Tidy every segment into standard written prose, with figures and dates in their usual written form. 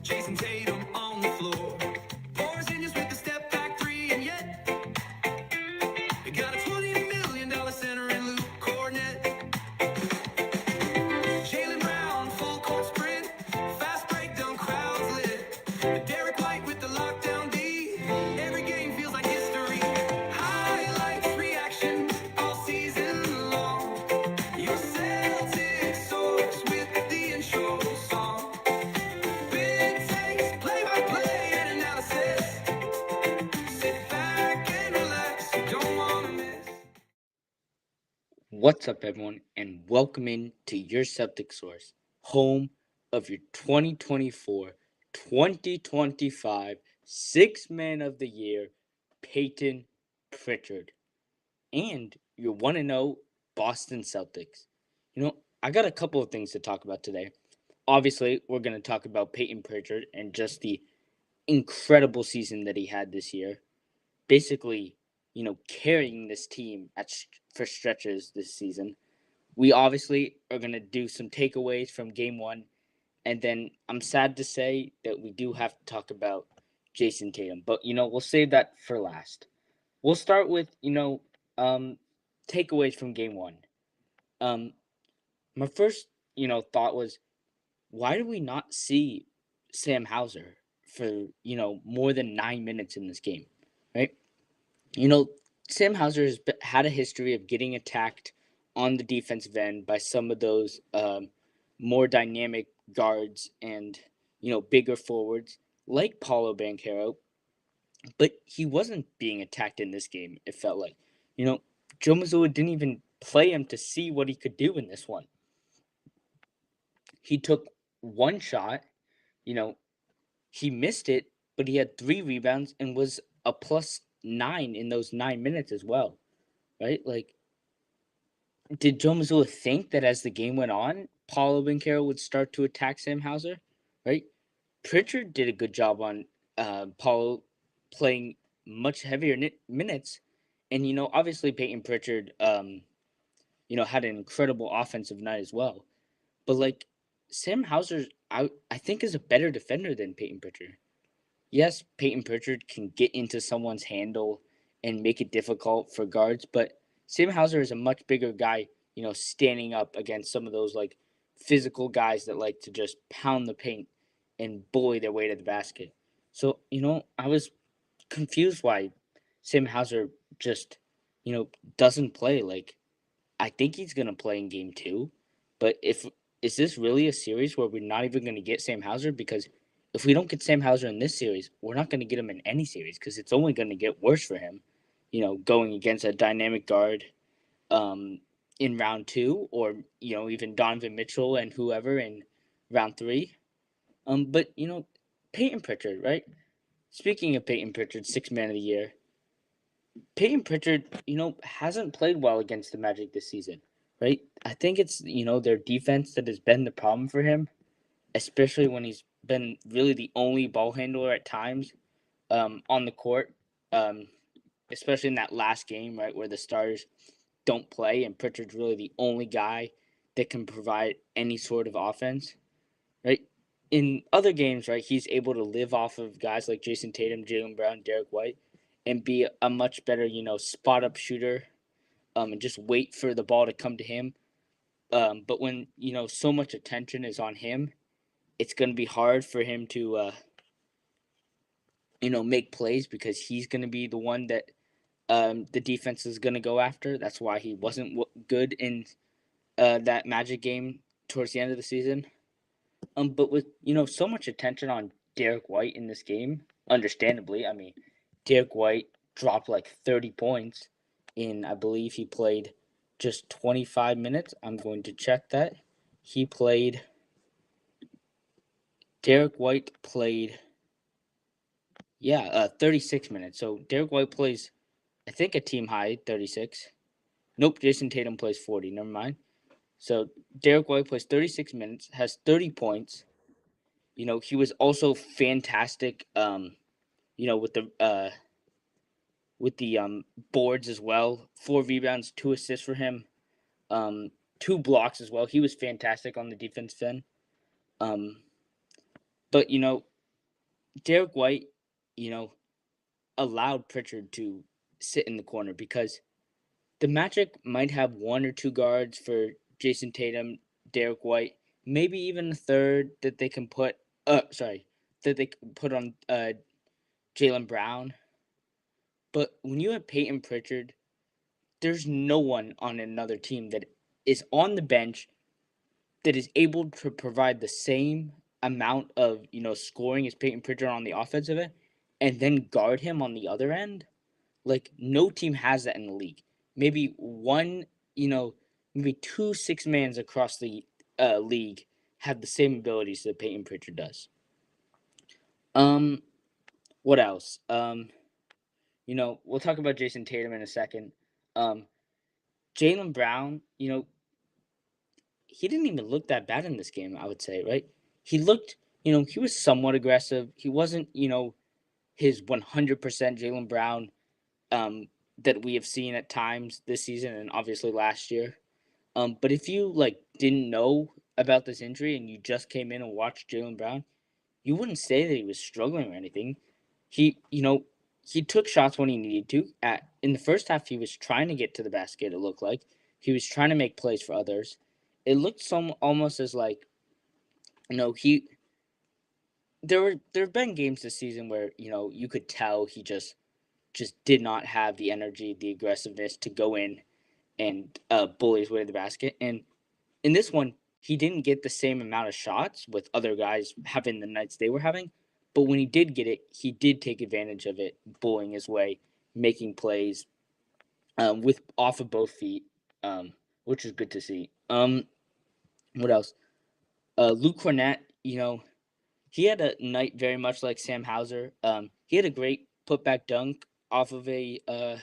Jayson Tatum on the floor. Pours in just with the step back three, and yet you got a $20 million center in Luke Cornett. Jaylen Brown, full court sprint, fast break, dunk, crowds lit. Derek White with the lockdown D. Every game feels like history. Highlights, reaction, all season long. Your Celtics source with the intro song. Big takes, play-by-play and analysis. Sit back and relax, you don't wanna miss. What's up, everyone, and welcome in to your Celtic Source, home of your 2024-2025 Sixth Man of the Year, Payton Pritchard, and your 1-0 Boston Celtics. I got a couple of things to talk about today. Obviously, we're going to talk about Payton Pritchard and just the incredible season that he had this year. Basically, carrying this team for stretches this season. We obviously are going to do some takeaways from game one. And then I'm sad to say that we do have to talk about Jayson Tatum. But, we'll save that for last. We'll start with, takeaways from game one. My first, thought was, why do we not see Sam Hauser for, more than 9 minutes in this game, right? Sam Hauser has had a history of getting attacked on the defensive end by some of those more dynamic guards and bigger forwards like Paulo Banchero, but he wasn't being attacked in this game. It felt like, Joe Mazzulla didn't even play him to see what he could do in this one. He took one shot, he missed it, but he had 3 rebounds and was a +9 in those 9 minutes as well, right? Like, did Joe Mazzulla think that as the game went on, Paulo Banchero would start to attack Sam Hauser, right? Prichard did a good job on Paulo playing much heavier minutes, and obviously Payton Pritchard, had an incredible offensive night as well. But like Sam Hauser, I think is a better defender than Payton Pritchard. Yes, Payton Pritchard can get into someone's handle and make it difficult for guards, but Sam Hauser is a much bigger guy, standing up against some of those like physical guys that like to just pound the paint and bully their way to the basket. So, I was confused why Sam Hauser just, doesn't play. Like, I think he's gonna play in game 2, but if is this really a series where we're not even gonna get Sam Hauser? Because if we don't get Sam Hauser in this series, we're not gonna get him in any series because it's only gonna get worse for him. Going against a dynamic guard, in round 2, or even Donovan Mitchell and whoever in round 3. But Payton Pritchard, right? Speaking of Payton Pritchard, 6th Man of the Year, Payton Pritchard, hasn't played well against the Magic this season, right? I think it's, their defense that has been the problem for him, especially when he's been really the only ball handler at times on the court, um, especially in that last game, right, where the starters don't play and Pritchard's really the only guy that can provide any sort of offense, right? In other games, right, he's able to live off of guys like Jayson Tatum, Jaylen Brown, Derek White, and be a much better, spot up shooter, and just wait for the ball to come to him. But when so much attention is on him, it's going to be hard for him to make plays because he's going to be the one that the defense is going to go after. That's why he wasn't good in that Magic game towards the end of the season. But with so much attention on Derek White in this game, understandably, I mean, Derek White dropped like 30 points in, I believe he played just 25 minutes. I'm going to check that. He played. Derek White played. 36 minutes. So Derek White plays, I think, a team high 36. Nope, Jayson Tatum plays 40. Never mind. So Derek White plays 36 minutes, has 30 points. He was also fantastic. With the boards as well. 4 rebounds, 2 assists for him. 2 blocks as well. He was fantastic on the defense end. But Derek White, you know, allowed Prichard to sit in the corner because the Magic might have one or two guards for Jayson Tatum, Derek White, maybe even a third that they can put. That they can put on Jaylen Brown. But when you have Payton Pritchard, there's no one on another team that is on the bench that is able to provide the same amount of scoring as Payton Pritchard on the offensive end, and then guard him on the other end. Like no team has that in the league. Maybe one, maybe two six mans across the league have the same abilities that Payton Pritchard does. Um, what else? We'll talk about Jayson Tatum in a second. Um, Jaylen Brown, he didn't even look that bad in this game, I would say, right? He looked, he was somewhat aggressive. He wasn't, his 100% Jaylen Brown that we have seen at times this season and obviously last year. But if you didn't know about this injury and you just came in and watched Jaylen Brown, you wouldn't say that he was struggling or anything. He took shots when he needed to. In the first half, he was trying to get to the basket. It looked like he was trying to make plays for others. It looked some almost as like, he. There have been games this season where you could tell he just did not have the energy, the aggressiveness to go in and bully his way to the basket. And in this one, he didn't get the same amount of shots with other guys having the nights they were having. But when he did get it, he did take advantage of it, bullying his way, making plays with off of both feet, which is good to see. What else? Luke Cornett, he had a night very much like Sam Hauser. He had a great putback dunk off of I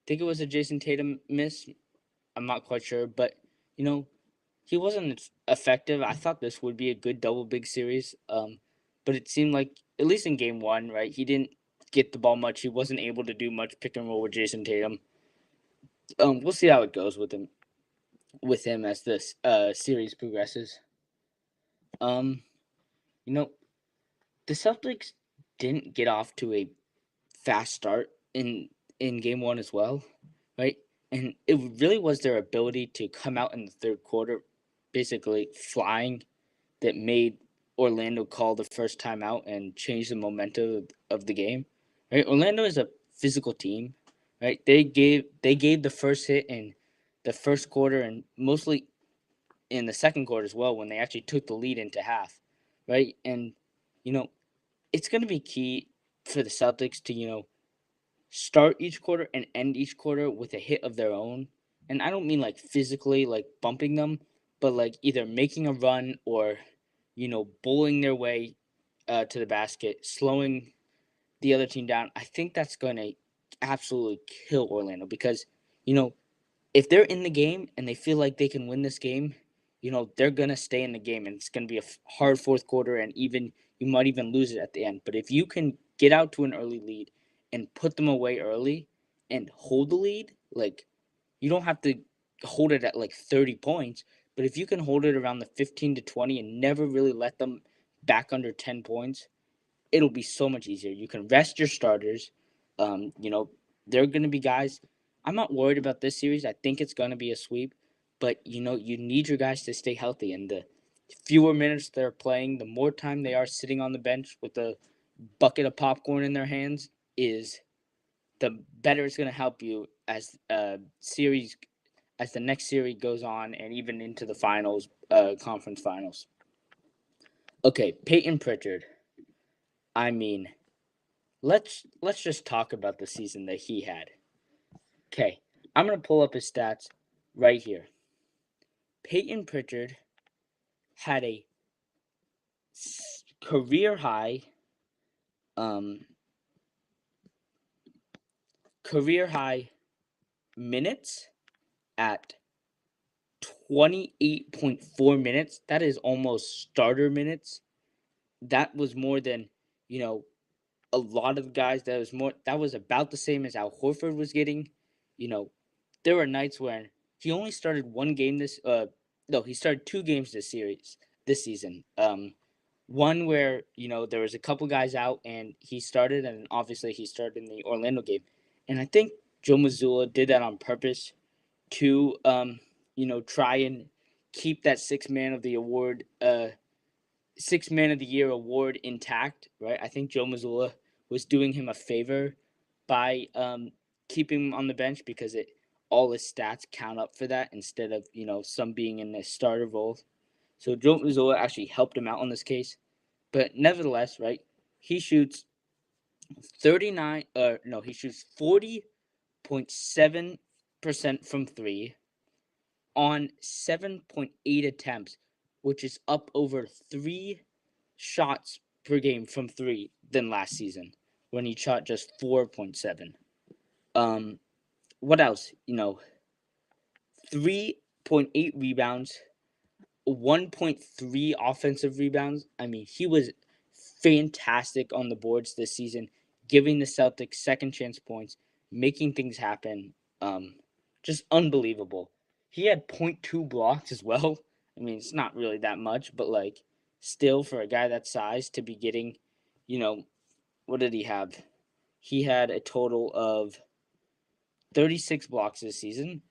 think it was a Jayson Tatum miss. I'm not quite sure, but you know, he wasn't effective. I thought this would be a good double big series, but it seemed like at least in game one, right? He didn't get the ball much. He wasn't able to do much pick and roll with Jayson Tatum. We'll see how it goes with him as this series progresses. Um, you know, the Celtics didn't get off to a fast start in game one as well, right? And it really was their ability to come out in the third quarter, basically flying, that made Orlando call the first timeout and change the momentum of the game. Right? Orlando is a physical team, right? They gave the first hit in the first quarter and mostly in the second quarter as well when they actually took the lead into half, right? And you know, it's going to be key for the Celtics to start each quarter and end each quarter with a hit of their own. And I don't mean like physically like bumping them, but like either making a run or bowling their way to the basket, slowing the other team down. I think that's going to absolutely kill Orlando because you know if they're in the game and they feel like they can win this game, they're going to stay in the game and it's going to be a hard fourth quarter and even you might even lose it at the end. But if you can get out to an early lead and put them away early and hold the lead, like you don't have to hold it at like 30 points, but if you can hold it around the 15 to 20 and never really let them back under 10 points, it'll be so much easier. You can rest your starters. Um, you know, they're going to be guys. I'm not worried about this series. I think it's going to be a sweep, but you need your guys to stay healthy. And the fewer minutes they're playing, the more time they are sitting on the bench with a bucket of popcorn in their hands, is the better it's going to help you as the next series goes on and even into the finals, conference finals. Okay, Payton Pritchard. I mean, let's just talk about the season that he had. Okay, I'm gonna pull up his stats right here. Payton Pritchard had a career high, um, career high minutes at 28.4 minutes. That is almost starter minutes. That was more than you know a lot of guys. That was about the same as Al Horford was getting. You know, there were nights when he only started one game this no, he started two games this season. One where, there was a couple guys out and he started, and obviously he started in the Orlando game. And I think Joe Mazzulla did that on purpose to, try and keep that six man of the year award intact, right? I think Joe Mazzulla was doing him a favor by keeping him on the bench because all his stats count up for that instead of some being in a starter role. So Joe Mazzulla actually helped him out on this case, but nevertheless, right? He shoots 39. No, he shoots 40.7% from three on 7.8 attempts, which is up over 3 shots per game from three than last season when he shot just 4.7. What else? 3.8 rebounds, 1.3 offensive rebounds. I mean, he was fantastic on the boards this season, giving the Celtics second chance points, making things happen. Just unbelievable. He had .2 blocks as well. I mean, it's not really that much, but like still for a guy that size to be getting, you know, what did he have? He had a total of 36 blocks this season,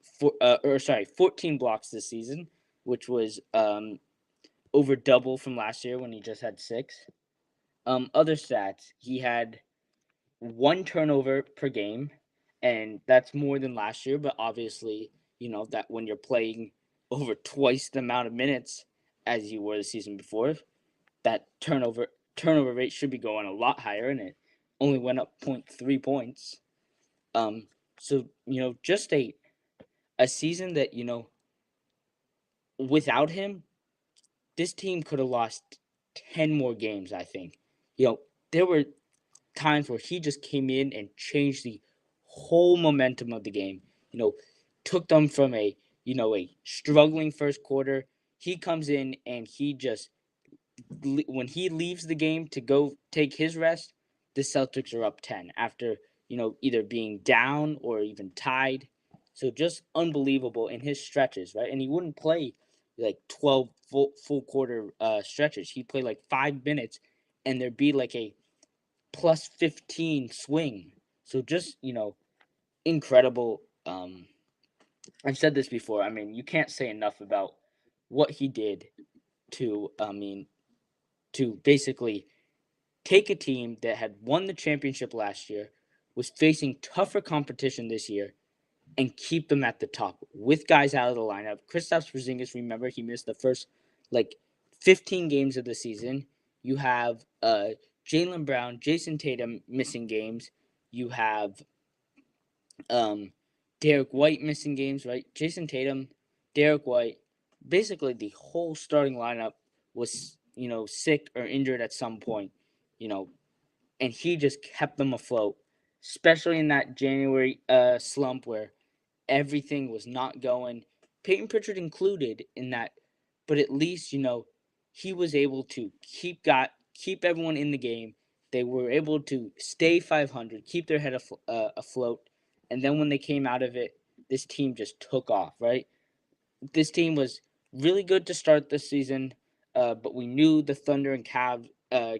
14 blocks this season, which was over double from last year when he just had 6. Other stats, he had 1 turnover per game, and that's more than last year. But obviously, that when you're playing over twice the amount of minutes as you were the season before, that turnover rate should be going a lot higher, and it only went up 0.3 points. So just a season that without him, this team could have lost 10 more games. I think there were times where he just came in and changed the whole momentum of the game. Took them from a struggling first quarter. He comes in and he just when he leaves the game to go take his rest, the Celtics are up 10 after either being down or even tied. So just unbelievable in his stretches, right? And he wouldn't play like 12 full quarter stretches. He'd play like 5 minutes, and there'd be like a plus 15 swing. So just, incredible. I've said this before. I mean, you can't say enough about what he did to, to basically take a team that had won the championship last year, was facing tougher competition this year, and keep them at the top with guys out of the lineup. Kristaps Porzingis, remember, he missed the first like 15 games of the season. You have Jaylen Brown, Jayson Tatum missing games. You have Derek White missing games, right? Jayson Tatum, Derek White, basically the whole starting lineup was, sick or injured at some point, you know, and he just kept them afloat, especially in that January slump where everything was not going. Payton Pritchard included in that, but at least he was able to keep everyone in the game. They were able to stay 500, keep their head afloat, and then when they came out of it, this team just took off. Right, this team was really good to start the season, but we knew the Thunder and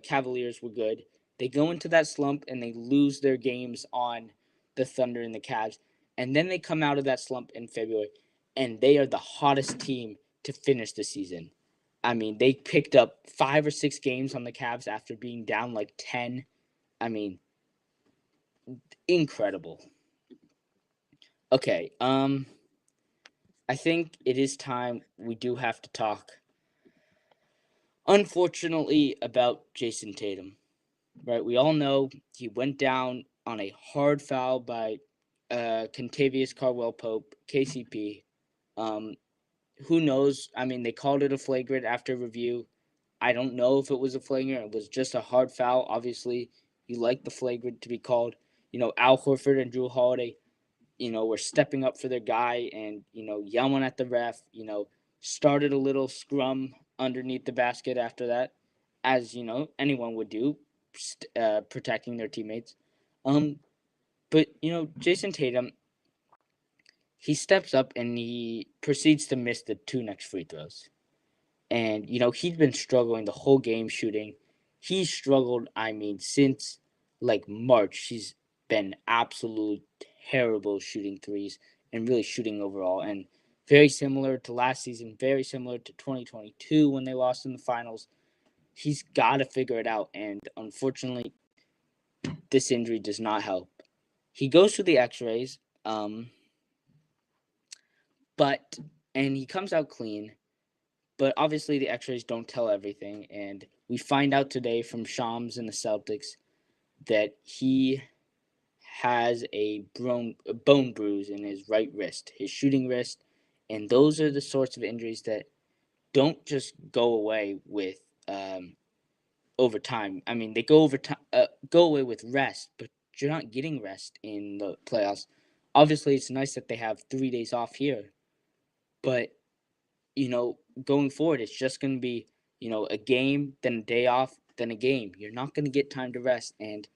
Cavaliers were good. They go into that slump and they lose their games on the Thunder and the Cavs, and then they come out of that slump in February, and they are the hottest team to finish the season. I mean, they picked up 5 or 6 games on the Cavs after being down like 10. I mean, incredible. Okay, I think it is time we do have to talk, unfortunately, about Jayson Tatum. Right, we all know he went down on a hard foul by Contavious Caldwell Pope, KCP. Um, who knows? I mean, they called it a flagrant after review. I don't know if it was a flagrant. It was just a hard foul. Obviously, you like the flagrant to be called. Al Horford and Drew Holiday, were stepping up for their guy and, yelling at the ref, started a little scrum underneath the basket after that, as, anyone would do, protecting their teammates. But, Jayson Tatum, he steps up and he proceeds to miss the 2 next free throws. And, he's been struggling the whole game shooting. He's struggled, since like March. He's been absolute terrible shooting threes and really shooting overall. And very similar to last season, very similar to 2022 when they lost in the finals. He's got to figure it out. And unfortunately, this injury does not help. He goes to the x-rays, and he comes out clean. But obviously the x-rays don't tell everything, and we find out today from Shams and the Celtics that he has a bone bruise in his right wrist, his shooting wrist, and those are the sorts of injuries that don't just go away with over time. They go away with rest, but you're not getting rest in the playoffs. Obviously, it's nice that they have 3 days off here, but going forward, it's just going to be, a game, then a day off, then a game. You're not going to get time to rest. And,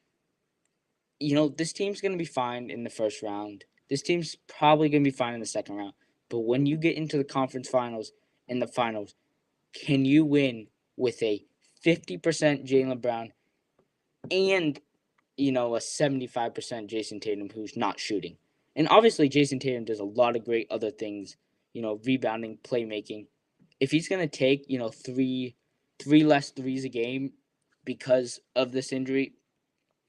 this team's going to be fine in the first round. This team's probably going to be fine in the second round. But when you get into the conference finals and the finals, can you win with a 50% Jaylen Brown and, a 75% Jayson Tatum who's not shooting? And obviously, Jayson Tatum does a lot of great other things, rebounding, playmaking. If he's going to take, three less threes a game because of this injury,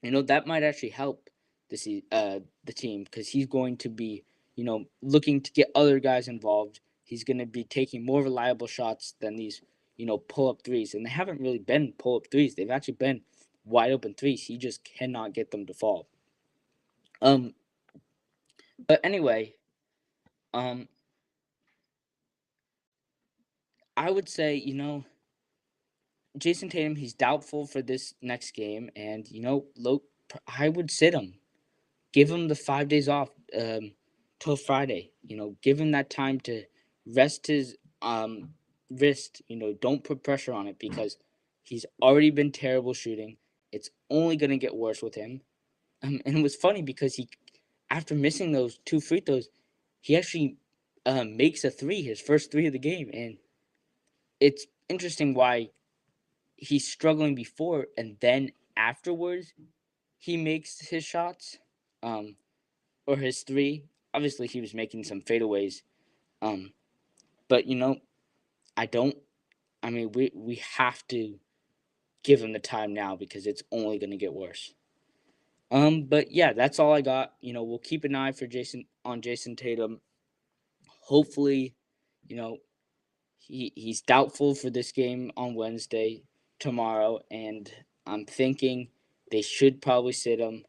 that might actually help the team, because he's going to be, looking to get other guys involved. He's going to be taking more reliable shots than these, pull-up threes. And they haven't really been pull-up threes. They've actually been wide-open threes. He just cannot get them to fall. But anyway, I would say, Jayson Tatum, he's doubtful for this next game. And, I would sit him. Give him the 5 days off till Friday. Give him that time to rest his wrist. Don't put pressure on it, because he's already been terrible shooting. It's only going to get worse with him. And it was funny because after missing those 2 free throws, he actually makes a three, his first three of the game. And it's interesting why he's struggling before, and then afterwards he makes his shots, or his three. Obviously, he was making some fadeaways, but we have to give him the time now, because it's only going to get worse. But yeah, that's all I got. We'll keep an eye for Jayson Tatum. Hopefully, he's doubtful for this game on Wednesday, tomorrow, and I'm thinking they should probably sit him.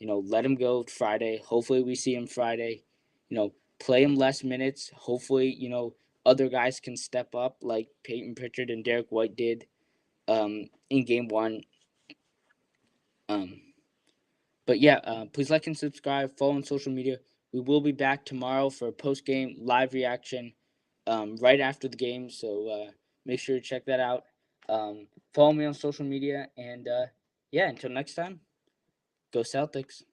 Let him go Friday. Hopefully we see him Friday. Play him less minutes. Hopefully, other guys can step up like Payton Pritchard and Derek White did in game 1. But yeah, please like and subscribe. Follow on social media. We will be back tomorrow for a post-game live reaction right after the game. So make sure to check that out. Follow me on social media. And until next time, go Celtics.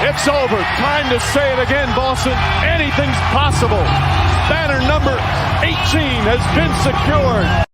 It's over. Time to say it again, Boston. Anything's possible. Banner number 18 has been secured.